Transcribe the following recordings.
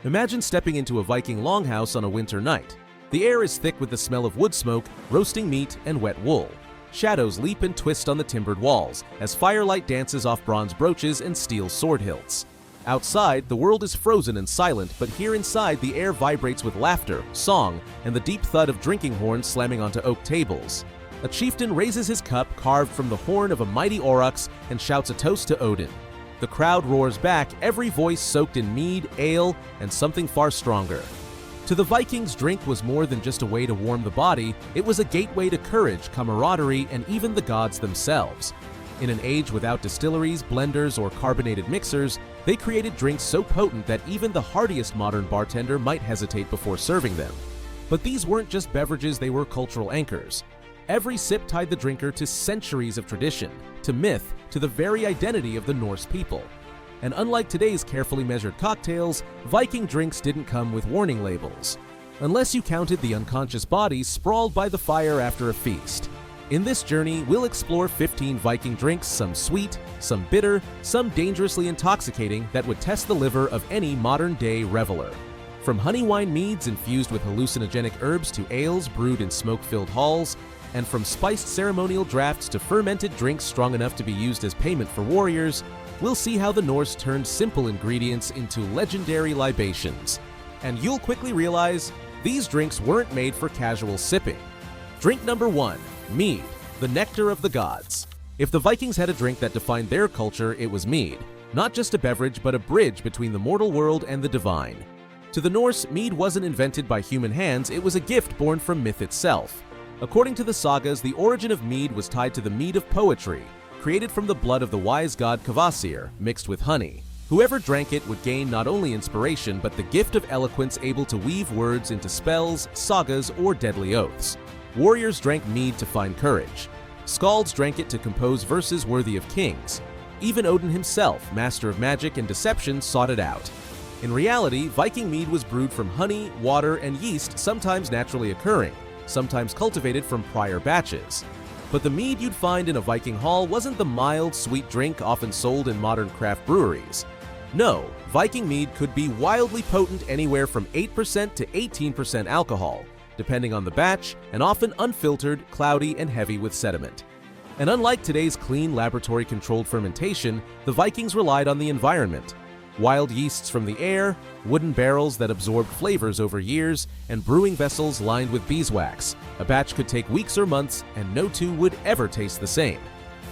Imagine stepping into a Viking longhouse on a winter night. The air is thick with the smell of wood smoke, roasting meat, and wet wool. Shadows leap and twist on the timbered walls as firelight dances off bronze brooches and steel sword hilts. Outside, the world is frozen and silent, but here inside the air vibrates with laughter, song, and the deep thud of drinking horns slamming onto oak tables. A chieftain raises his cup carved from the horn of a mighty aurochs and shouts a toast to Odin. The crowd roars back, every voice soaked in mead, ale, and something far stronger. To the Vikings, drink was more than just a way to warm the body, it was a gateway to courage, camaraderie, and even the gods themselves. In an age without distilleries, blenders, or carbonated mixers, they created drinks so potent that even the hardiest modern bartender might hesitate before serving them. But these weren't just beverages, they were cultural anchors. Every sip tied the drinker to centuries of tradition, to myth, to the very identity of the Norse people. And unlike today's carefully measured cocktails, Viking drinks didn't come with warning labels, unless you counted the unconscious bodies sprawled by the fire after a feast. In this journey, we'll explore 15 Viking drinks, some sweet, some bitter, some dangerously intoxicating that would test the liver of any modern-day reveler. From honey wine meads infused with hallucinogenic herbs to ales brewed in smoke-filled halls, and from spiced ceremonial drafts to fermented drinks strong enough to be used as payment for warriors, we'll see how the Norse turned simple ingredients into legendary libations. And you'll quickly realize these drinks weren't made for casual sipping. Drink number 1, Mead, the nectar of the gods. If the Vikings had a drink that defined their culture, it was mead. Not just a beverage, but a bridge between the mortal world and the divine. To the Norse, mead wasn't invented by human hands, it was a gift born from myth itself. According to the sagas, the origin of mead was tied to the mead of poetry, created from the blood of the wise god Kvasir, mixed with honey. Whoever drank it would gain not only inspiration, but the gift of eloquence able to weave words into spells, sagas, or deadly oaths. Warriors drank mead to find courage. Skalds drank it to compose verses worthy of kings. Even Odin himself, master of magic and deception, sought it out. In reality, Viking mead was brewed from honey, water, and yeast, sometimes naturally occurring, sometimes cultivated from prior batches. But the mead you'd find in a Viking hall wasn't the mild, sweet drink often sold in modern craft breweries. No, Viking mead could be wildly potent, anywhere from 8% to 18% alcohol, depending on the batch, and often unfiltered, cloudy, and heavy with sediment. And unlike today's clean, laboratory-controlled fermentation, the Vikings relied on the environment. Wild yeasts from the air, wooden barrels that absorbed flavors over years, and brewing vessels lined with beeswax. A batch could take weeks or months, and no two would ever taste the same.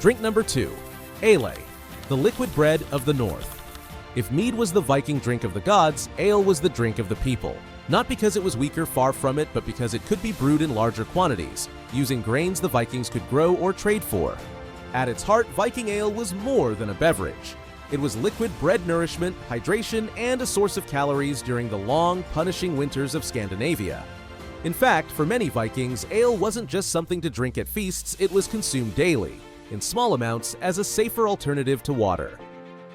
Drink number 2, Ale, the liquid bread of the North. If mead was the Viking drink of the gods, ale was the drink of the people. Not because it was weaker, far from it, but because it could be brewed in larger quantities, using grains the Vikings could grow or trade for. At its heart, Viking ale was more than a beverage. It was liquid bread nourishment, hydration, and a source of calories during the long, punishing winters of Scandinavia. In fact, for many Vikings, ale wasn't just something to drink at feasts, it was consumed daily, in small amounts, as a safer alternative to water.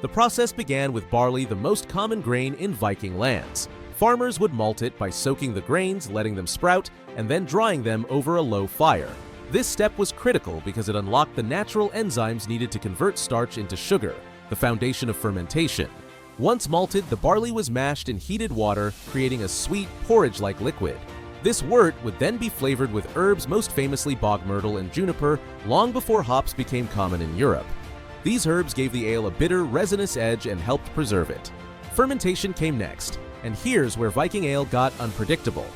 The process began with barley, the most common grain in Viking lands. Farmers would malt it by soaking the grains, letting them sprout, and then drying them over a low fire. This step was critical because it unlocked the natural enzymes needed to convert starch into sugar, the foundation of fermentation. Once malted, the barley was mashed in heated water, creating a sweet, porridge-like liquid. This wort would then be flavored with herbs, most famously bog myrtle and juniper, long before hops became common in Europe. These herbs gave the ale a bitter, resinous edge and helped preserve it. Fermentation came next, and here's where Viking ale got unpredictable.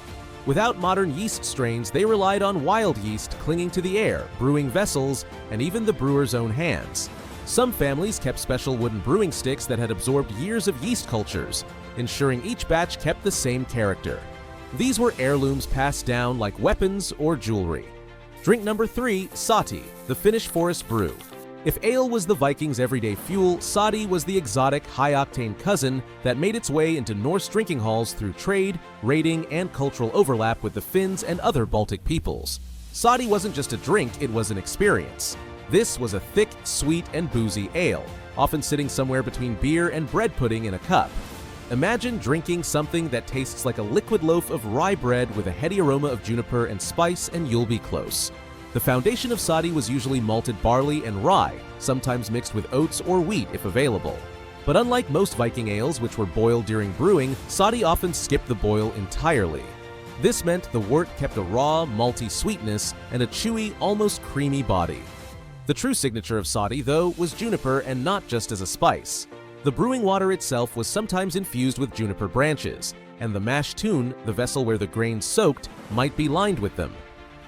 Without modern yeast strains, they relied on wild yeast clinging to the air, brewing vessels, and even the brewer's own hands. Some families kept special wooden brewing sticks that had absorbed years of yeast cultures, ensuring each batch kept the same character. These were heirlooms passed down like weapons or jewelry. Drink number 3, Sahti, the Finnish forest brew. If ale was the Vikings' everyday fuel, Sahti was the exotic, high-octane cousin that made its way into Norse drinking halls through trade, raiding, and cultural overlap with the Finns and other Baltic peoples. Sahti wasn't just a drink, it was an experience. This was a thick, sweet, and boozy ale, often sitting somewhere between beer and bread pudding in a cup. Imagine drinking something that tastes like a liquid loaf of rye bread with a heady aroma of juniper and spice, and you'll be close. The foundation of Sahti was usually malted barley and rye, sometimes mixed with oats or wheat if available. But unlike most Viking ales, which were boiled during brewing, soddy often skipped the boil entirely. This meant the wort kept a raw, malty sweetness and a chewy, almost creamy body. The true signature of soddy, though, was juniper, and not just as a spice. The brewing water itself was sometimes infused with juniper branches, and the mash tun, the vessel where the grains soaked, might be lined with them.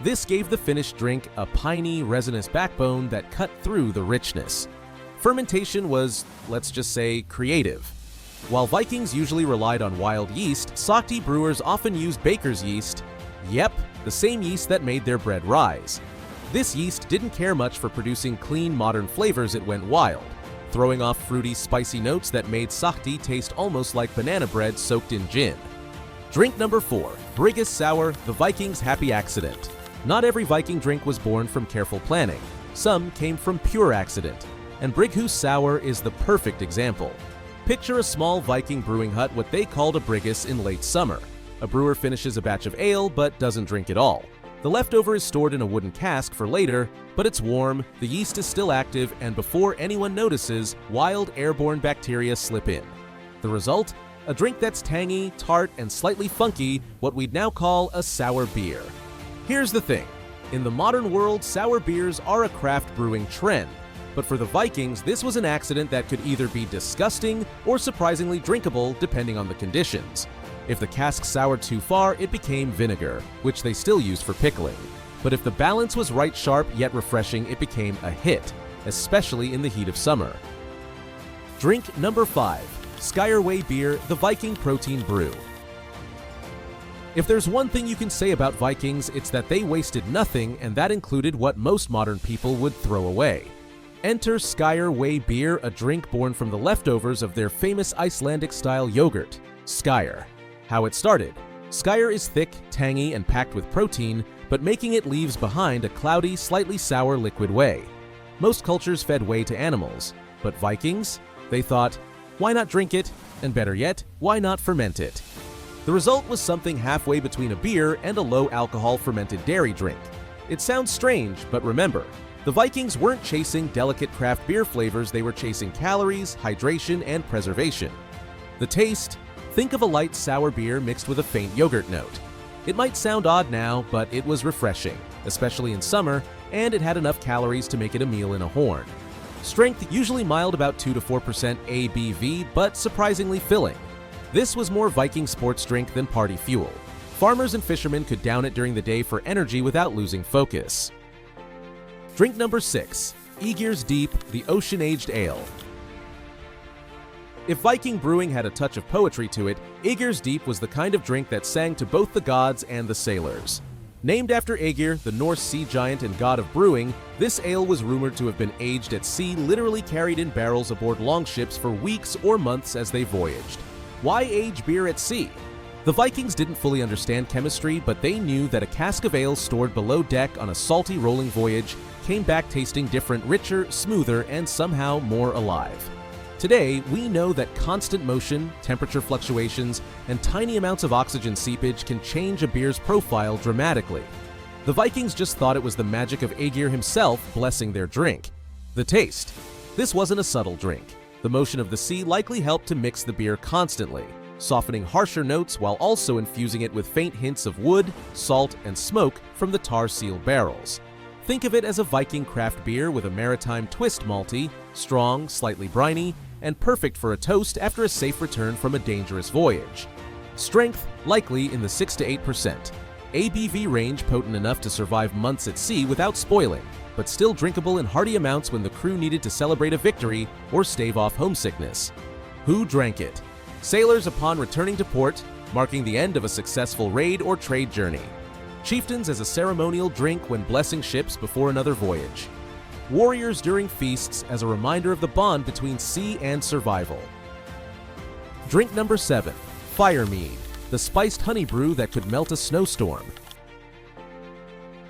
This gave the Finnish drink a piney, resinous backbone that cut through the richness. Fermentation was, let's just say, creative. While Vikings usually relied on wild yeast, Sahti brewers often used baker's yeast. Yep, the same yeast that made their bread rise. This yeast didn't care much for producing clean, modern flavors. It went wild, throwing off fruity, spicy notes that made Sahti taste almost like banana bread soaked in gin. Drink number 4, Brigus Sour, the Vikings' happy accident. Not every Viking drink was born from careful planning. Some came from pure accident, and Brigus Sour is the perfect example. Picture a small Viking brewing hut, what they called a Brigus, in late summer. A brewer finishes a batch of ale but doesn't drink it all. The leftover is stored in a wooden cask for later, but it's warm, the yeast is still active, and before anyone notices, wild airborne bacteria slip in. The result? A drink that's tangy, tart, and slightly funky, what we'd now call a sour beer. Here's the thing. In the modern world, sour beers are a craft brewing trend. But for the Vikings, this was an accident that could either be disgusting or surprisingly drinkable depending on the conditions. If the cask soured too far, it became vinegar, which they still used for pickling. But if the balance was right sharp yet refreshing, it became a hit, especially in the heat of summer. Drink number 5, Skyway Beer, the Viking protein brew. If there's one thing you can say about Vikings, it's that they wasted nothing, and that included what most modern people would throw away. Enter Skyway Beer, a drink born from the leftovers of their famous Icelandic-style yogurt, Skyer. How it started. Skyer is thick, tangy, and packed with protein, but making it leaves behind a cloudy, slightly sour liquid whey. Most cultures fed whey to animals, but Vikings? They thought, why not drink it? And better yet, why not ferment it? The result was something halfway between a beer and a low-alcohol fermented dairy drink. It sounds strange, but remember, the Vikings weren't chasing delicate craft beer flavors, they were chasing calories, hydration, and preservation. The taste? Think of a light sour beer mixed with a faint yogurt note. It might sound odd now, but it was refreshing, especially in summer, and it had enough calories to make it a meal in a horn. Strength usually mild, about 2 to 4% ABV, but surprisingly filling. This was more Viking sports drink than party fuel. Farmers and fishermen could down it during the day for energy without losing focus. Drink number 6, Aegir's Deep, the ocean-aged ale. If Viking brewing had a touch of poetry to it, Aegir's Deep was the kind of drink that sang to both the gods and the sailors. Named after Aegir, the Norse sea giant and god of brewing, this ale was rumored to have been aged at sea, literally carried in barrels aboard longships for weeks or months as they voyaged. Why age beer at sea? The Vikings didn't fully understand chemistry, but they knew that a cask of ale stored below deck on a salty rolling voyage came back tasting different, richer, smoother, and somehow more alive. Today, we know that constant motion, temperature fluctuations, and tiny amounts of oxygen seepage can change a beer's profile dramatically. The Vikings just thought it was the magic of Aegir himself blessing their drink. The taste. This wasn't a subtle drink. The motion of the sea likely helped to mix the beer constantly, softening harsher notes while also infusing it with faint hints of wood, salt, and smoke from the tar seal barrels. Think of it as a Viking craft beer with a maritime twist, malty, strong, slightly briny, and perfect for a toast after a safe return from a dangerous voyage. Strength, likely in the 6 to 8%. ABV range potent enough to survive months at sea without spoiling, but still drinkable in hearty amounts when the crew needed to celebrate a victory or stave off homesickness. Who drank it? Sailors upon returning to port, marking the end of a successful raid or trade journey. Chieftains as a ceremonial drink when blessing ships before another voyage. Warriors during feasts as a reminder of the bond between sea and survival. Drink number 7, Firemead, the spiced honey brew that could melt a snowstorm.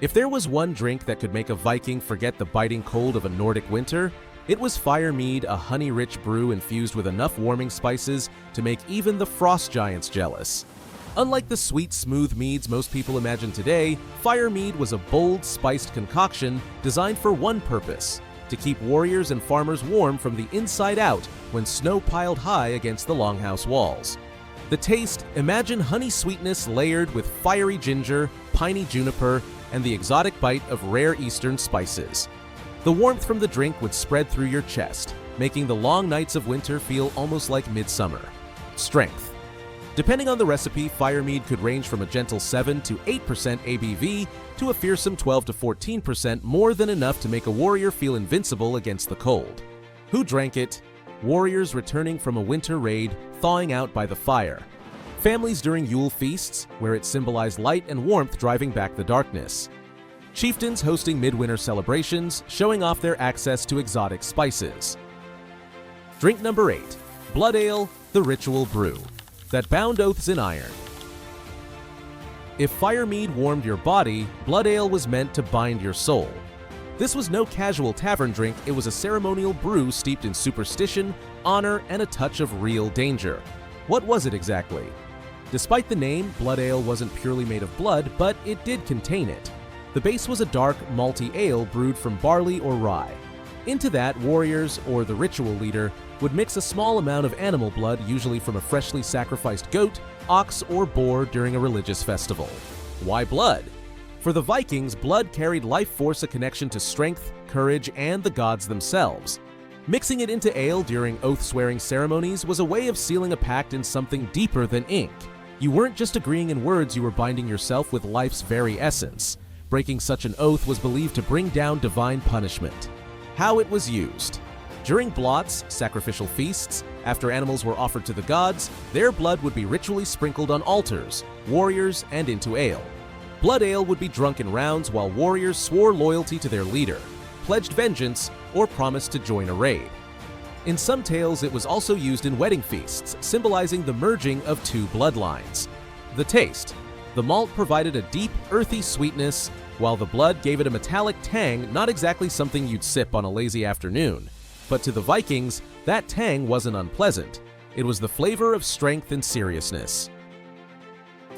If there was one drink that could make a Viking forget the biting cold of a Nordic winter, it was Firemead, a honey-rich brew infused with enough warming spices to make even the frost giants jealous. Unlike the sweet, smooth meads most people imagine today, Firemead was a bold, spiced concoction designed for one purpose: to keep warriors and farmers warm from the inside out when snow piled high against the longhouse walls. The taste, imagine honey sweetness layered with fiery ginger, piney juniper, and the exotic bite of rare eastern spices. The warmth from the drink would spread through your chest, making the long nights of winter feel almost like midsummer. Strength. Depending on the recipe, Firemead could range from a gentle 7 to 8% ABV to a fearsome 12 to 14%, more than enough to make a warrior feel invincible against the cold. Who drank it? Warriors returning from a winter raid, thawing out by the fire. Families during Yule feasts, where it symbolized light and warmth driving back the darkness. Chieftains hosting midwinter celebrations, showing off their access to exotic spices. Drink number 8. Blood Ale, the ritual brew that bound oaths in iron. If Firemead warmed your body, blood ale was meant to bind your soul. This was no casual tavern drink, it was a ceremonial brew steeped in superstition, honor, and a touch of real danger. What was it exactly? Despite the name, blood ale wasn't purely made of blood, but it did contain it. The base was a dark, malty ale brewed from barley or rye. Into that, warriors, or the ritual leader, would mix a small amount of animal blood, usually from a freshly sacrificed goat, ox, or boar during a religious festival. Why blood? For the Vikings, blood carried life force, a connection to strength, courage, and the gods themselves. Mixing it into ale during oath-swearing ceremonies was a way of sealing a pact in something deeper than ink. You weren't just agreeing in words, you were binding yourself with life's very essence. Breaking such an oath was believed to bring down divine punishment. How it was used. During blots, sacrificial feasts, after animals were offered to the gods, their blood would be ritually sprinkled on altars, warriors, and into ale. Blood ale would be drunk in rounds while warriors swore loyalty to their leader, pledged vengeance, or promised to join a raid. In some tales, it was also used in wedding feasts, symbolizing the merging of two bloodlines. The taste. The malt provided a deep, earthy sweetness, while the blood gave it a metallic tang, not exactly something you'd sip on a lazy afternoon. But to the Vikings, that tang wasn't unpleasant. It was the flavor of strength and seriousness.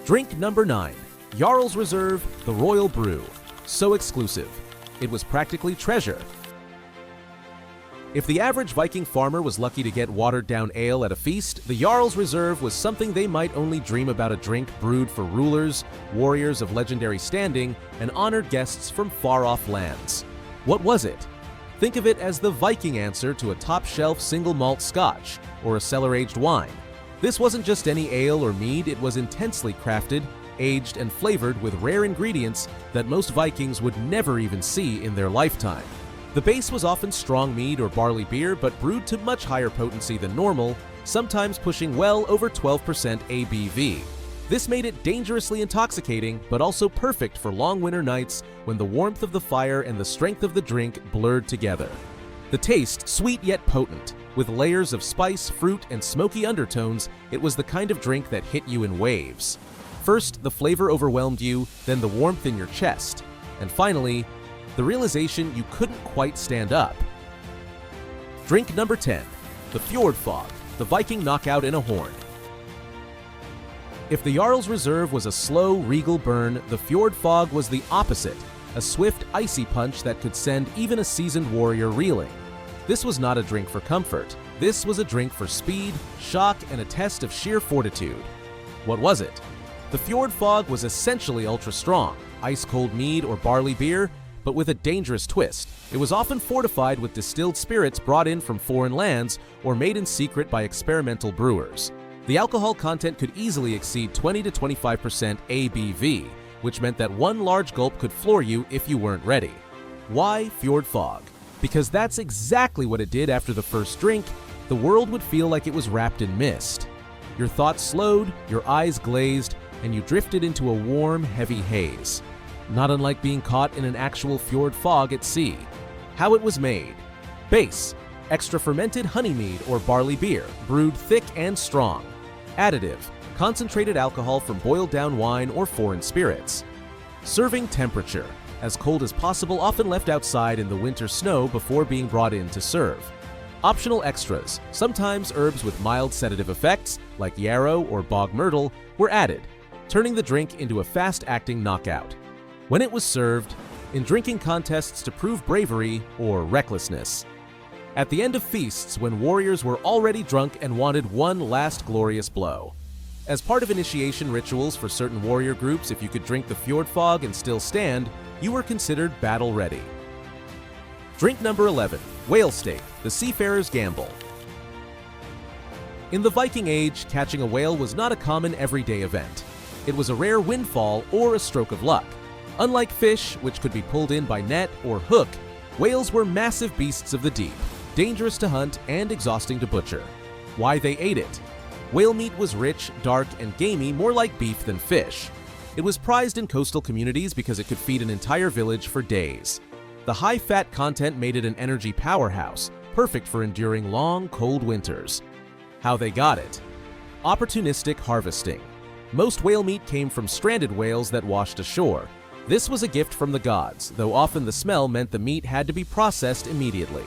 Drink number 9. Yarles Reserve, the Royal Brew. So exclusive. It was practically treasure. If the average Viking farmer was lucky to get watered-down ale at a feast, the Yarles Reserve was something they might only dream about, a drink brewed for rulers, warriors of legendary standing, and honored guests from far-off lands. What was it? Think of it as the Viking answer to a top-shelf single-malt scotch, or a cellar-aged wine. This wasn't just any ale or mead, it was intensely crafted, aged, and flavored with rare ingredients that most Vikings would never even see in their lifetime. The base was often strong mead or barley beer, but brewed to much higher potency than normal, sometimes pushing well over 12% ABV. This made it dangerously intoxicating, but also perfect for long winter nights when the warmth of the fire and the strength of the drink blurred together. The taste, sweet yet potent, with layers of spice, fruit, and smoky undertones, it was the kind of drink that hit you in waves. First, the flavor overwhelmed you, then the warmth in your chest, and finally, the realization you couldn't quite stand up. Drink number 10. The Fjord Fog, the Viking knockout in a horn. If the Yarles Reserve was a slow, regal burn, the Fjord Fog was the opposite, a swift, icy punch that could send even a seasoned warrior reeling. This was not a drink for comfort. This was a drink for speed, shock, and a test of sheer fortitude. What was it? The Fjord Fog was essentially ultra-strong, ice-cold mead or barley beer, but with a dangerous twist. It was often fortified with distilled spirits brought in from foreign lands or made in secret by experimental brewers. The alcohol content could easily exceed 20 to 25% ABV, which meant that one large gulp could floor you if you weren't ready. Why Fjord Fog? Because that's exactly what it did after the first drink. The world would feel like it was wrapped in mist. Your thoughts slowed, your eyes glazed, and you drifted into a warm, heavy haze. Not unlike being caught in an actual fjord fog at sea. How it was made. Base: extra fermented honey mead or barley beer, brewed thick and strong. Additive: concentrated alcohol from boiled down wine or foreign spirits. Serving temperature: as cold as possible, often left outside in the winter snow before being brought in to serve. Optional extras: sometimes herbs with mild sedative effects, like yarrow or bog myrtle, were added, turning the drink into a fast-acting knockout. When it was served, in drinking contests to prove bravery or recklessness. At the end of feasts, when warriors were already drunk and wanted one last glorious blow. As part of initiation rituals for certain warrior groups, if you could drink the Fjord Fog and still stand, you were considered battle-ready. Drink number 11, whale steak, the seafarer's gamble. In the Viking Age, catching a whale was not a common everyday event. It was a rare windfall or a stroke of luck. Unlike fish, which could be pulled in by net or hook, whales were massive beasts of the deep, dangerous to hunt and exhausting to butcher. Why they ate it? Whale meat was rich, dark, and gamey, more like beef than fish. It was prized in coastal communities because it could feed an entire village for days. The high-fat content made it an energy powerhouse, perfect for enduring long, cold winters. How they got it? Opportunistic harvesting. Most whale meat came from stranded whales that washed ashore. This was a gift from the gods, though often the smell meant the meat had to be processed immediately.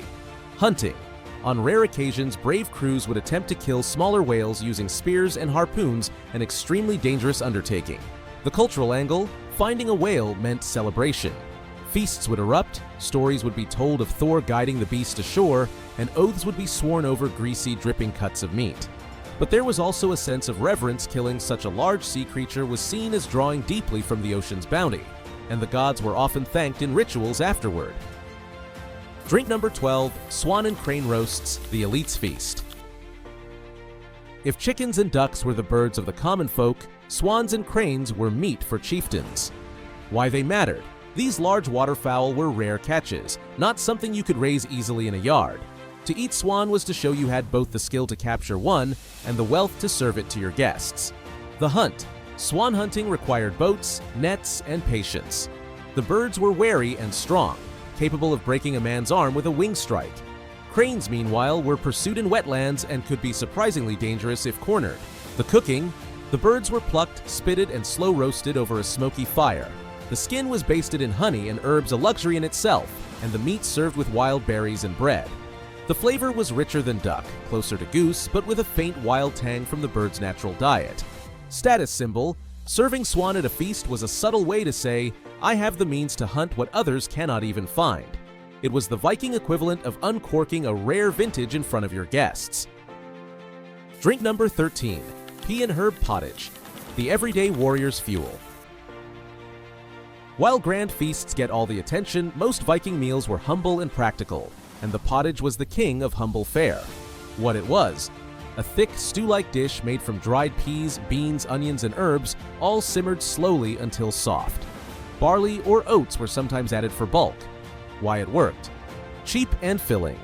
Hunting. On rare occasions, brave crews would attempt to kill smaller whales using spears and harpoons, an extremely dangerous undertaking. The cultural angle, finding a whale meant celebration. Feasts would erupt, stories would be told of Thor guiding the beast ashore, and oaths would be sworn over greasy, dripping cuts of meat. But there was also a sense of reverence. Killing such a large sea creature was seen as drawing deeply from the ocean's bounty, and the gods were often thanked in rituals afterward. Drink number 12, Swan and Crane roasts, the elite's feast. If chickens and ducks were the birds of the common folk, swans and cranes were meat for chieftains. Why they mattered? These large waterfowl were rare catches, not something you could raise easily in a yard. To eat swan was to show you had both the skill to capture one and the wealth to serve it to your guests. The hunt. Swan hunting required boats, nets, and patience. The birds were wary and strong, capable of breaking a man's arm with a wing strike. Cranes, meanwhile, were pursued in wetlands and could be surprisingly dangerous if cornered. The cooking. The birds were plucked, spitted, and slow roasted over a smoky fire. The skin was basted in honey and herbs, a luxury in itself, and the meat served with wild berries and bread. The flavor was richer than duck, closer to goose, but with a faint wild tang from the bird's natural diet. Status symbol. Serving swan at a feast was a subtle way to say, I have the means to hunt what others cannot even find. It was the Viking equivalent of uncorking a rare vintage in front of your guests. Drink number 13, Pea and Herb Pottage, the everyday warrior's fuel. While grand feasts get all the attention, most Viking meals were humble and practical, and the pottage was the king of humble fare. What it was: a thick stew-like dish made from dried peas, beans, onions, and herbs, all simmered slowly until soft. Barley or oats were sometimes added for bulk. Why it worked: cheap and filling.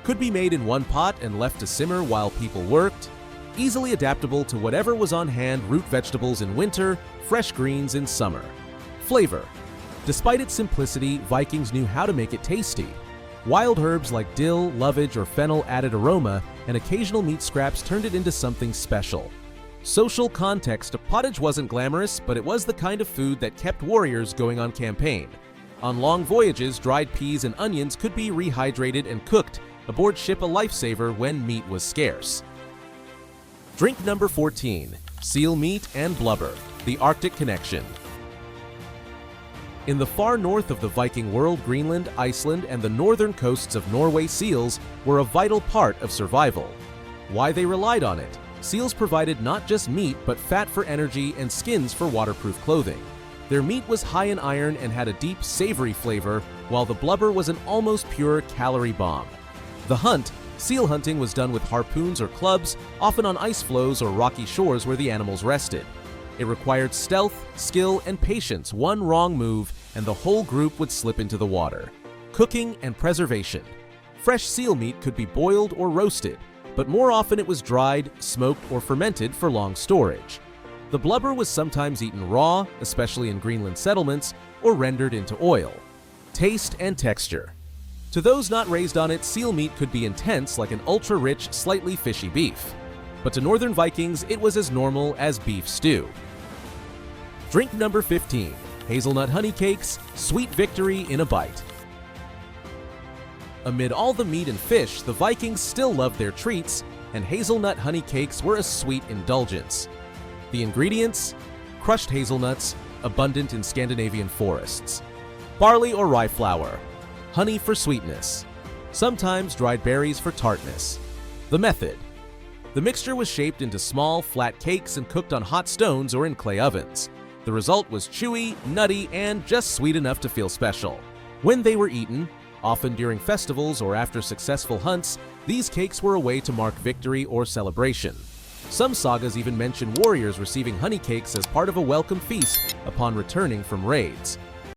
Could be made in one pot and left to simmer while people worked. Easily adaptable to whatever was on hand: root vegetables in winter, fresh greens in summer. Flavor. Despite its simplicity, Vikings knew how to make it tasty. Wild herbs like dill, lovage, or fennel added aroma, and occasional meat scraps turned it into something special. Social context: pottage wasn't glamorous, but it was the kind of food that kept warriors going on campaign. On long voyages, dried peas and onions could be rehydrated and cooked aboard ship, a lifesaver when meat was scarce. Drink number 14, seal meat and blubber, the Arctic connection. In the far north of the Viking world, Greenland, Iceland, and the northern coasts of Norway, seals were a vital part of survival. Why they relied on it? Seals provided not just meat, but fat for energy and skins for waterproof clothing. Their meat was high in iron and had a deep, savory flavor, while the blubber was an almost pure calorie bomb. The hunt. Seal hunting was done with harpoons or clubs, often on ice floes or rocky shores where the animals rested. It required stealth, skill, and patience. One wrong move, and the whole group would slip into the water. Cooking and preservation. Fresh seal meat could be boiled or roasted, but more often it was dried, smoked, or fermented for long storage. The blubber was sometimes eaten raw, especially in Greenland settlements, or rendered into oil. Taste and texture. To those not raised on it, seal meat could be intense, like an ultra-rich, slightly fishy beef. But to northern Vikings, it was as normal as beef stew. Drink number 15, hazelnut honey cakes, sweet victory in a bite. Amid all the meat and fish, the Vikings still loved their treats, and hazelnut honey cakes were a sweet indulgence. The ingredients: crushed hazelnuts, abundant in Scandinavian forests. barley or rye flour, honey for sweetness, sometimes dried berries for tartness. The method. The mixture was shaped into small, flat cakes and cooked on hot stones or in clay ovens. The result was chewy, nutty, and just sweet enough to feel special. When they were eaten, often during festivals or after successful hunts, these cakes were a way to mark victory or celebration. Some sagas even mention warriors receiving honey cakes as part of a welcome feast upon returning from raids.